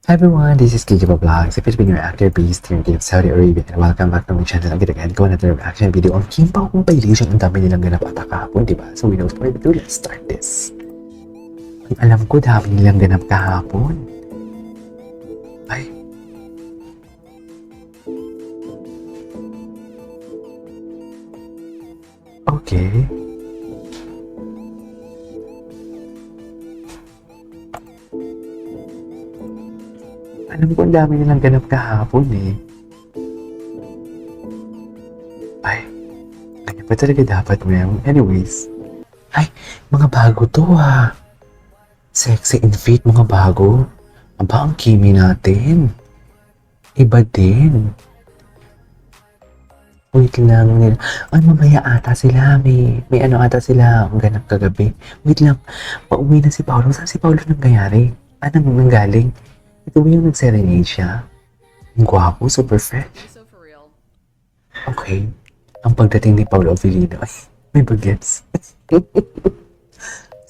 Hi everyone, this is Kikiba Vlogs, a Filipino actor based here in Saudi Arabia, and welcome back to my channel. Again, ko another reaction video on Kim Pao compilation. Ang dami nilang ganap at kahapon, diba? So without further ado, let's start this. Ang alam ko, dami nilang ganap kahapon. Ay. Okay. Alam ko, ang dami nilang ganap kahapon eh. Ay, ganyan pa talaga dapat, ma'am. Anyways. Ay, mga bago to ah. Sexy and fit, mga bago. Aba, ang kimi natin. Iba din. Wait lang. Ay, mamaya ata sila. May ano ata sila. Ang ganap kagabi. Wait lang. Pauwi na si Paolo. Saan si Paolo nangyayari? Anong nanggaling? Ito ba yung nag-serenade siya? Ang gwapo, super fresh. Okay. Ang pagdating ni Paolo Avellino, ay, may bagets.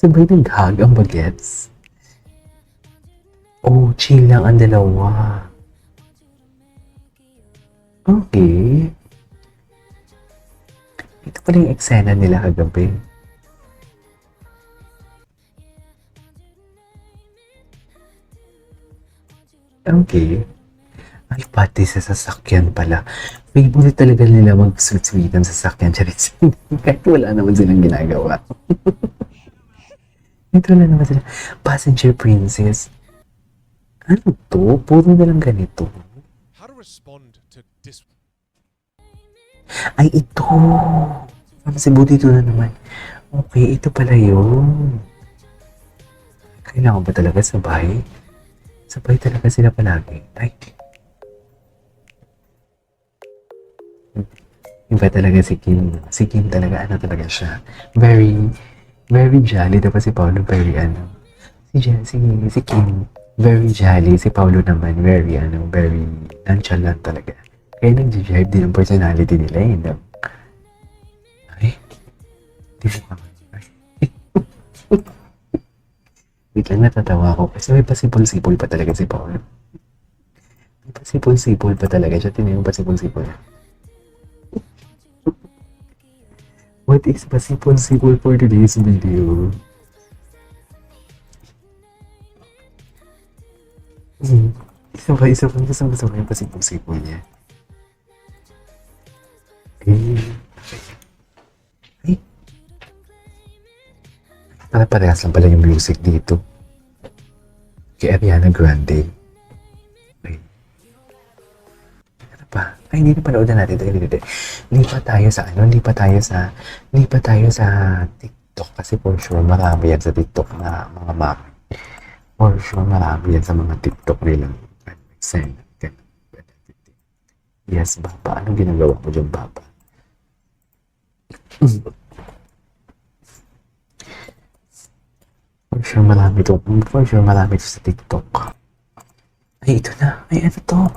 Sabay nag-hug ang bagets. Oh, chill lang ang dalawa. Okay. Ito pala yung eksena nila kagabi. Okay. Ay, pati sa sasakyan pala. Favorite talaga nila mag-sweet-sweetan sa sasakyan. Charis. Kahit wala naman silang ginagawa. Ito na naman sila. Passenger princess. Ano to? Puro na lang ganito. How to respond to Ay, ito. Si Buti ito na naman. Okay, ito pala yun. Kailangan ba talaga sabay? Sabay talaga sila palagi. Ay. Iba talaga si Kim. Si Kim talaga, ano talaga siya. Very jolly. Diba si Paolo, very ano. Si Kim, very jolly. Si Paolo naman, very nonchalant talaga. Kaya nag-jive din ang personality nila eh. No? Ay. Di ba naman? Wait lang, natatawa ako. Kasi may pasipol-sipol pa talaga si Paolo. May pasipol-sipol pa talaga siya. Tingnan yung pasipol-sipol. What is pasipol-sipol for today's video? Isa pa yung pasipol-sipol niya. Ay. Parehas lang pala yung music dito. Kay Ariana Grande. Ay. Ano pa? Ay, hindi na panood na natin. Hindi. Lipat tayo sa TikTok. Kasi for sure, marami yan sa TikTok na mga map. For sure, marami yan sa mga TikTok nilang. Yes, Baba. Anong ginagawa mo dyan, Baba? For sure marami to sa TikTok. Ay, ito na. Ay, ano to?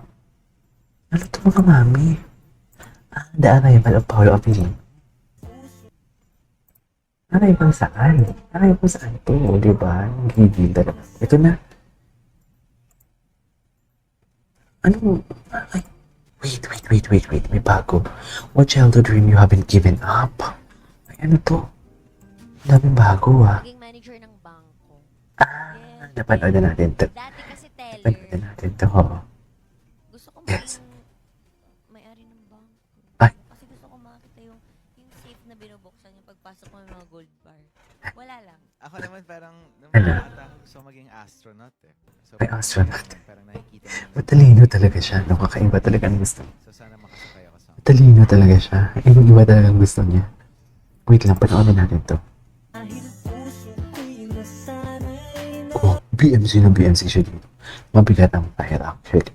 Ano to mga mami? The Arrival of Paolo Avellino. Arrival saan? Arrival saan to? Diba? Gigil talaga. Ito na. Ano? Ay, wait. May bago. What childhood dream you haven't given up? Ay, ano to? Daming bago ah. Maging manager ng bangko. Napanood na natin to. Dati kasi teller. Napanood na natin to. Gusto ko Yes. maging may-ari ng bangko. Ay. Kasi gusto ko makita yung safe na binubuksan yung pagpasok mo ng mga gold bar. Wala lang. Ako naman parang nung Ano? bata gusto maging astronaut eh. So, Ay, astronaut. Parang nakikita mo. Matalino talaga siya. No? Kakaiba talaga ang gusto niya. So sana makasakay ako sa Matalino talaga siya. Ibang-iba talaga ang gusto niya. Wait lang, panoorin natin to. Oh, BMC siya dito. Mabigat ang fire actually.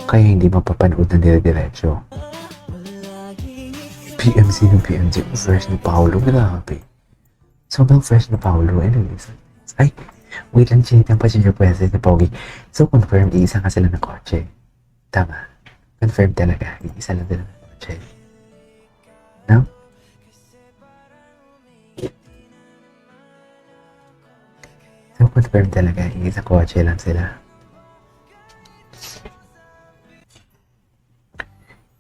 Kaya hindi mapapanood na dire-diretso. BMC. Fresh ni Paolo. Grabe. Sobrang fresh na Paolo. Anyways. Ay, wait lang, chinitan pa siya yung pwede ni Pogi. So, confirmed, iisa nga sila ng kotse. Tama. Confirmed talaga. Iisa lang sila ng kotse. No? So, confirmed talaga. Iisa kotse lang sila.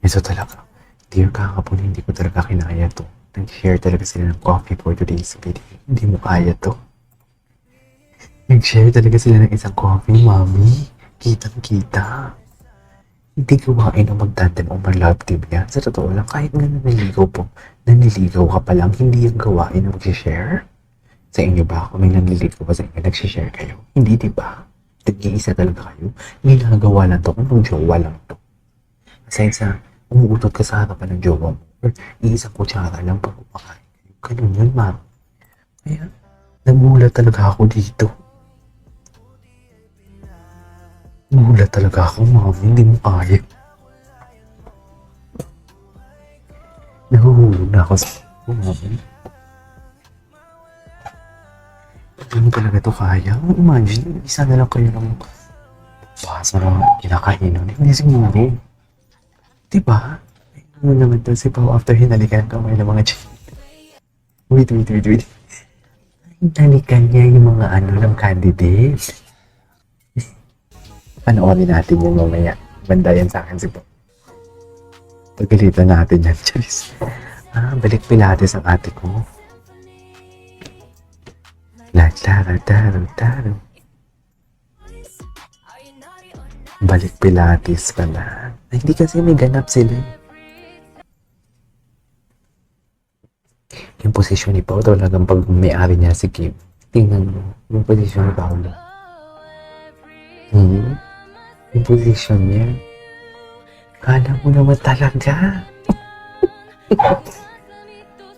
Ito talaga. Dear kakapon, hindi ko talaga kinaya to. Nag-share talaga sila ng coffee for today's video. Hindi mo kaya to. Nag-share talaga sila ng isang coffee, mami. Kitang-kita. Hindi gawain ang mag-tandem o mag-love team yan. Sa totoo lang, kahit nga naniligaw ka pa lang, hindi yung gawain na mag-share. Sa inyo ba, kung may nanliligaw pa sa inyo, nag-share kayo? Hindi, di ba? Nag-iisa talaga kayo. Ginagawa lang to kung mag-jowa lang to. Aside sa umuutot ka sa harapan ng jowa mo, or iisang kutsara lang pag kumakain kayo. Ganun yun, ma'am. Kaya, nagulat talaga ako dito. Nagulat talaga ako, ma'am. Hindi mo kaya. Nahuhulog na ako sa ma'am. Hindi mo talaga ito kaya. Imagine, isa na lang kayo ng basa na kinakainan. Hindi siguro. Diba? Ano naman to si Pao after hinalikan kamay ng mga chick. Wait. Hinalikan niya yung mga ng candidate. Panoorin natin yung mamaya. Banda yan sa akin si Pao. Pagalitan natin yan, Charis. Balik pilates ang ate ko. Taro. Balik pilates pala. Ay, hindi kasi may ganap sila. Yung posisyon ni Pao talagang pag may-ari niya si Kim. Tingnan mo, yung posisyon ni Paolo. Yung posisyon niya. Kala mo naman talaga.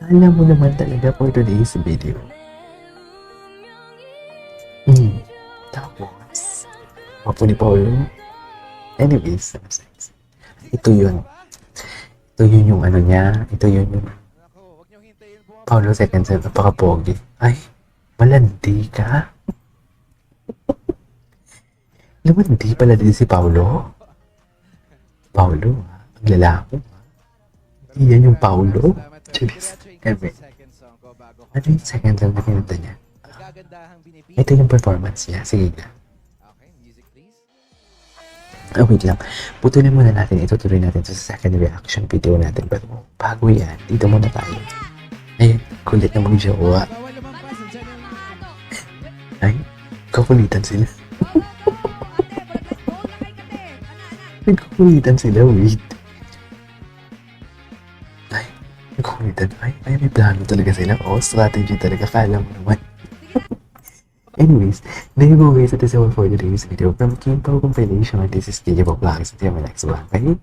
Kala mo naman talaga for today's video. Tapos, wapo ni Paolo. Anyways, ito yun. Ito yun yung niya. Ito yun yung Paolo second set. Napaka-pogi. Ay, malandi ka? Lumandi pala din si Paolo. Paolo, ang lalaki. Hindi yan yung Paolo. Charis. Ano yung second song na kinanta niya? Ito yung performance niya. Sige na. Wait lang. Putulin muna natin. Itutuloy natin sa second reaction video natin. Pero bago yan, dito muna tayo. Ayun, kulit na mag-jowa. Ay, kakulitan sila. Nagkukulitan sila, wait. Ay, nagkukulitan. Ay, may plano talaga sila. Strategy talaga. Kala mo naman. Anyways, there you go guys. That is all for today's video. From Kim Pao Compilation. This is DJ Bob Vlogs. Until my next one. Bye.